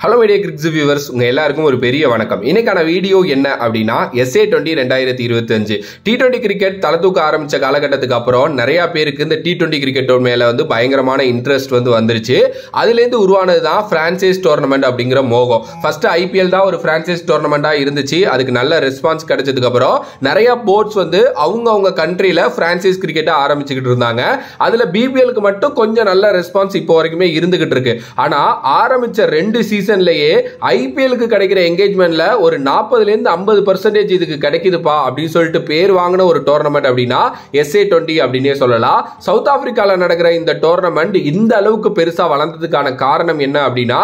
Hello media கிரிக்ஸ் viewers, உங்கள் எல்லாருக்கும் ஒரு பெரிய வணக்கம். இன்னைக்கான வீடியோ என்ன அப்படின்னா SA20 2025 T20 கிரிக்கெட் தலை தூக்க ஆரம்பித்த காலகட்டத்துக்கு அப்புறம் நிறையா பேருக்கு இந்த T20 கிரிக்கெட்டோட மேலே பயங்கரமான இன்ட்ரெஸ்ட் வந்துருச்சு. அதுலேருந்து உருவானது தான் ஃப்ரான்சைஸ் டோர்னமெண்ட் அப்படிங்கிற மோகம். ஃபர்ஸ்ட் IPL தான் ஒரு ஃப்ரான்சைஸ் டோர்னமெண்ட்டாக இருந்துச்சு. அதுக்கு நல்ல ரெஸ்பான்ஸ் கிடைச்சதுக்கு அப்புறம் நிறையா போர்ட்ஸ் அவங்க கண்ட்ரியில் ஃப்ரான்சைஸ் கிரிக்கெட்டை ஆரம்பிச்சுக்கிட்டு இருந்தாங்க. அதில் BPLக்கு மட்டும் கொஞ்சம் நல்ல ரெஸ்பான்ஸ் இப்போ வரைக்குமே இருந்துகிட்டு இருக்கு. ஆனால் ஆரம்பித்த 2 சீசன்லயே IPLக்கு கிடைக்கிற என்கேஜ்மெண்ட்ல ஒரு 40-50% இதுக்கு கிடைக்குதுப்பா அப்படின்னு சொல்லிட்டு பேர் வாங்கின ஒரு டோர்னமெண்ட் அப்படின்னா SA20 அப்படின்னே சொல்லலாம். சவுத் ஆப்பிரிக்கால நடக்கிற இந்த டோர்னமெண்ட் இந்த அளவுக்கு பெருசா வளர்ந்ததுக்கான காரணம் என்ன அப்படின்னா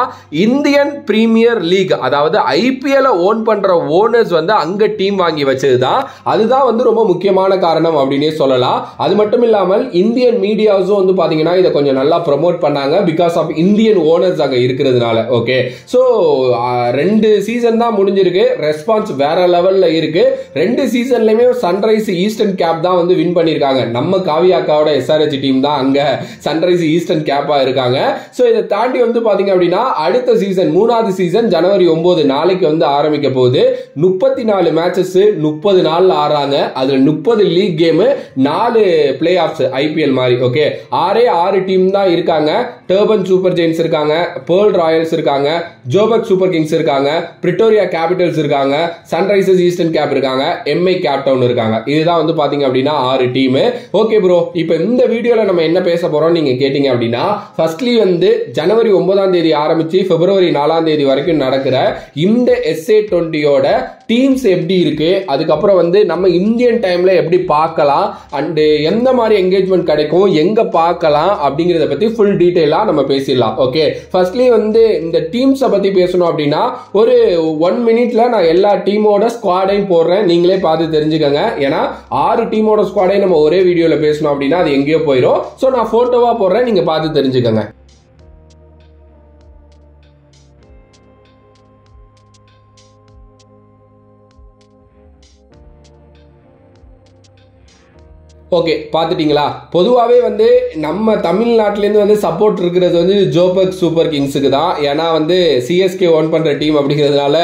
இந்தியன் பிரீமியர் லீக், அதாவது IPL ஓன் பண்ற ஓனர்ஸ் அங்க டீம் வாங்கி வச்சதுதான். அதுதான் ரொம்ப முக்கியமான காரணம் அப்படின்னே சொல்லலாம். அது மட்டும் இல்லாமல் இந்தியன் மீடியாஸும் பாத்தீங்கன்னா இதை கொஞ்சம் நல்லா ப்ரமோட் பண்ணாங்க பிகாஸ் ஆஃப் இந்தியன் ஓனர்ஸ் அங்க இருக்கிறதுனால. ஓகே, சோ 2 சீசன் தான் முடிஞ்சிருக்கு. ரெஸ்பான்ஸ் வேற லெவல்ல இருக்கு. 2 சீசன்லயுமே சன்ரைஸ் ஈஸ்டர்ன் கேப் தான் வின் பண்ணிருக்காங்க. நம்ம காவியாக்காவோட SRH டீம் தான் அங்க சன்ரைஸ் ஈஸ்டர்ன் கேப்பா இருக்காங்க. சோ இதை தாண்டி பாத்தீங்க அப்படின்னா அடுத்த சீசன் 3வது சீசன் ஜனவரி 9 நாளைக்கு ஆரம்பிக்க போகுது. 34 மேட்சஸ் 30 நாள்ல ஆடுறாங்க. அதுல 30 league game, 4 playoffs IPL மாதிரி. ஓகே, 6 டீம் தான் இருக்காங்க. டர்பன் சூப்பர் ஜெயின்ஸ் இருக்காங்க, பேர்ல் ராயல்ஸ் இருக்காங்க, ஜோபக் சூப்பர் கிங்ஸ் இருக்காங்க, பிரிட்டோரியா கேபிட்டல்ஸ் இருக்காங்க, சன்ரைசர்ஸ் ஈஸ்டர்ன் கேப் இருக்காங்க, MI கேப் டவுன் இருக்காங்க. இதுதான் பாத்தீங்க அப்படின்னா 6 டீம். ஓகே ப்ரோ, இப்போ இந்த வீடியோல நம்ம என்ன பேச போறோம் நீங்க கேட்டீங்க அப்படின்னா ஃபர்ஸ்ட்லி ஜனவரி 9ஆம் தேதி ஆரம்பிச்சு பிப்ரவரி 4ஆம் தேதி வரைக்கும் நடக்கிற இந்த SA20யோட டீம்ஸ் எப்படி இருக்கு, அதுக்கப்புறம் நம்ம இந்தியன் டைம்ல எப்படி பார்க்கலாம் அண்ட் எந்த மாதிரி என்கேஜ்மெண்ட் கிடைக்கும், எங்க பார்க்கலாம் அப்படிங்கறத பத்தி ஃபுல் டீடைலா நம்ம பேசிடலாம். ஓகே, ஃபர்ஸ்ட்லி இந்த டீம்ஸை பத்தி பேசணும் அப்படின்னா ஒரு 1 மினிட்ல நான் எல்லா டீமோட ஸ்குவாடையும் போடுறேன், நீங்களே பார்த்து தெரிஞ்சுக்கங்க. ஏன்னா 6 டீமோட ஸ்குவாடையும் நம்ம ஒரே வீடியோல பேசணும் அப்படின்னா அது எங்கேயோ போயிடும். ஸோ நான் போட்டோவா போடுறேன், நீங்க பார்த்து தெரிஞ்சுக்கங்க. ஓகே, பார்த்துட்டீங்களா? பொதுவாகவே நம்ம தமிழ்நாட்டிலேருந்து சப்போர்ட் இருக்கிறது ஜோபக் சூப்பர் கிங்ஸுக்கு தான். ஏன்னா CSK ஓன் பண்ணுற டீம் அப்படிங்கிறதுனால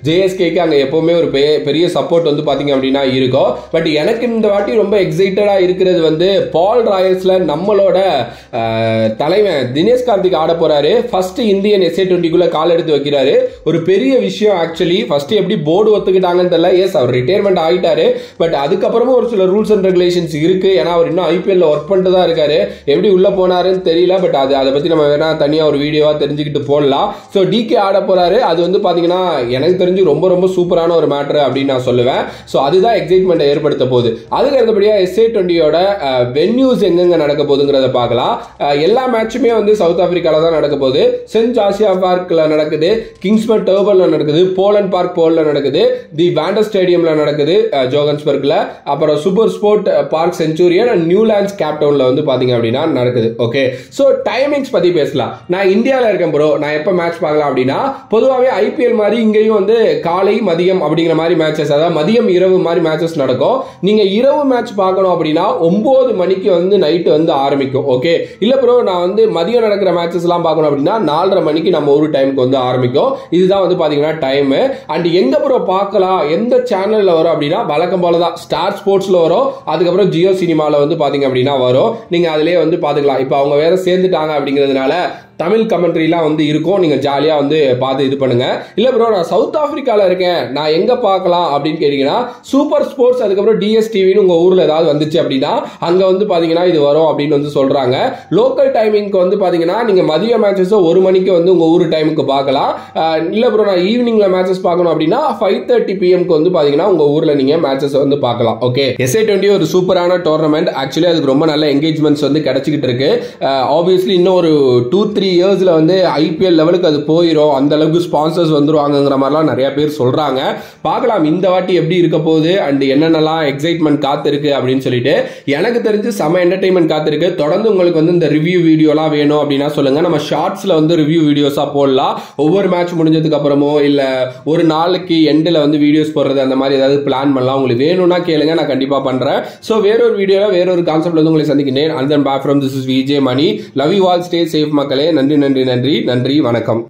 JSKக்கு அங்கே எப்போவுமே ஒரு பெரிய சப்போர்ட் பார்த்தீங்க அப்படின்னா இருக்கும். பட் எனக்கு இந்த வாட்டி ரொம்ப எக்ஸைட்டடாக இருக்கிறது பால் ராயல்ஸில் நம்மளோட தலைவன் தினேஷ் கார்த்திக் ஆட போறாரு. ஃபர்ஸ்ட் இந்தியன் SA20க்குள்ள கால் எடுத்து வைக்கிறாரு. ஒரு பெரிய விஷயம் ஆக்சுவலி. ஃபர்ஸ்ட் எப்படி போர்டு ஒத்துக்கிட்டாங்கன்னு தெரியல. எஸ், அவர் ரிட்டையர்மெண்ட் ஆகிட்டாரு. பட் அதுக்கப்புறமும் ஒரு சில ரூல்ஸ் அண்ட் ரெகுலேஷன்ஸ் இருக்கு. ஏன்னா அவர் இன்னும் IPL ஒர்க் பண்ணிட்டு தான் இருக்காரு. எப்படி உள்ள போனாருன்னு தெரியல. பட் அதை பத்தி நம்ம வேணா தனியா ஒரு வீடியோவா தெரிஞ்சுக்கிட்டு போடலாம். சோ DK ஆட போறாரு. அது பாத்தீங்கன்னா எனக்கு தெரிஞ்சு ரொம்ப ரொம்ப சூப்பரான ஒரு மேட்டர் அப்படின்னு நான் சொல்லுவேன். சோ அதுதான் எக்ஸைட்மெண்ட் ஏற்படுத்த போகுது. அதுக்கு அடுத்தபடியா SA20யோட வென்யூஸ் எங்கெங்க நடக்க போகுதுங்கிறத பார்க்கலாம். எல்லா மேட்சுமே சவுத் ஆப்பிரிக்கால தான் நடக்க போகுது. சென்ட் ஜாசியா பார்க்ல நடக்குது, கிங்ஸ்மன் டர்பன்ல நடக்குது, போலண்ட் பார்க் போல்ல நடக்குது, தி வேண்டர் ஸ்டேடியம்ல நடக்குது ஜோகன்ஸ்பர்க்ல, அப்புறம் Super Sport Park Centurion and Newlands Cape டவுன்ல பாத்தீங்க அப்படின்னா நடக்குது. ஓகே, சோ டைமிங்ஸ் பத்தி பேசலாம். நான் இந்தியாவில் இருக்கேன் ப்ரோ, நான் எப்ப மேட்ச் பார்க்கலாம் அப்படின்னா பொதுவாகவே IPL மாதிரி இங்கேயும் காலை மதியம் அப்படிங்கிற மாதிரி மேட்சஸ், அதாவது மதியம் இரவு மாதிரி மேட்சஸ் நடக்கும். நீங்க இரவு மேட்ச் பார்க்கணும் அப்படின்னா 9 மணிக்கு நைட்டு ஆரம்பிக்கும். ஓகே, இல்ல ப்ரோ நான் மதியம் நடக்கிற மேட்சஸ் எல்லாம் பார்க்கணும் அப்படின்னா 4:30 மணிக்கு நம்ம ஒரு டைமுக்கு ஆரம்பிக்கும். இதுதான் பாத்தீங்கன்னா டைம். அண்ட் எங்க ப்ரோ பார்க்கலாம், எந்த சேனல்ல வரும் அப்படின்னா வழக்கம் போலதான் ஸ்டார் ஸ்போர்ட்ஸ்ல வரும். அதுக்கப்புறம் ஜியோ சினிமால பாத்தீங்க அப்படின்னா வரும். நீங்க அதுலயே பாத்துக்கலாம். இப்ப அவங்க வேற சேர்ந்துட்டாங்க அப்படிங்கிறதுனால தமிழ் கமெண்ட்ரிலாம் இருக்கும். நீங்க ஜாலியா பார்த்து இது பண்ணுங்க. இல்ல ப்ரோ நான் சவுத் ஆப்பிரிக்கால இருக்கேன், நான் எங்க பார்க்கலாம் அப்படின்னு கேட்டீங்கன்னா சூப்பர் ஸ்போர்ட்ஸ் அதுக்கப்புறம் DSTVன்னு உங்க ஊர்ல ஏதாவது வந்துச்சு அப்படின்னா அங்க பாத்தீங்கன்னா இது வரும் அப்படின்னு சொல்றாங்க. லோக்கல் டைமிங்க்கு பாத்தீங்கன்னா நீங்க மதிய மேட்சஸ் 1 மணிக்கு உங்க ஊர் டைமுக்கு பார்க்கலாம். இல்ல ப்ரோ நான் ஈவினிங்ல மேட்சஸ் பார்க்கணும் அப்படின்னா 5:30 PM பாத்தீங்கன்னா உங்க ஊர்ல நீங்க மேட்சஸ் பார்க்கலாம். ஓகே, SA20 ஒரு சூப்பரான டோர்னமெண்ட். ஆக்சுவலி அதுக்கு ரொம்ப நல்ல என்கேஜ்மெண்ட்ஸ் கிடைச்சிக்கிட்டு இருக்கு. ஆப்வியஸ்லி இன்னும் ஒரு 2-3 இயர்ஸ்ல IPL லெவலுக்கு அது போயிடும். அந்த அளவுக்கு ஸ்பான்சர்ஸ் வந்துருவாங்கங்கிற மாதிரிலாம் நிறைய பேர் சொல்றாங்க. பார்க்கலாம் இந்த வாட்டி எப்படி இருக்க போகுது அண்ட் என்னென்னலாம் எக்ஸைட்மெண்ட் காத்திருக்கு அப்படின்னு சொல்லிட்டு. எனக்கு தெரிஞ்சு செம என்டர்டைன்மெண்ட் காத்திருக்கு. தொடர்ந்து உங்களுக்கு இந்த ரிவ்யூ வீடியோலாம் வேணும் அப்படின்னா சொல்லுங்க. நம்ம ஷார்ட்ஸ்ல ரிவ்யூ வீடியோஸா போடலாம். ஒவ்வொரு மேட்ச் முடிஞ்சதுக்கு அப்புறமோ இல்ல ஒரு நாளைக்கு எண்டில் வீடியோஸ் போடுறது அந்த மாதிரி ஏதாவது பிளான் பண்ணலாம். உங்களுக்கு வேணும்னா கேளுங்க, நான் கண்டிப்பா பண்றேன். ஸோ வேறொரு வீடியோல வேறொரு கான்செப்ட்ல உங்களை சந்திக்கிறேன். And then bye from this is VJ Mani. Love you all, stay safe மக்களே. நன்றி நன்றி நன்றி நன்றி, வணக்கம்.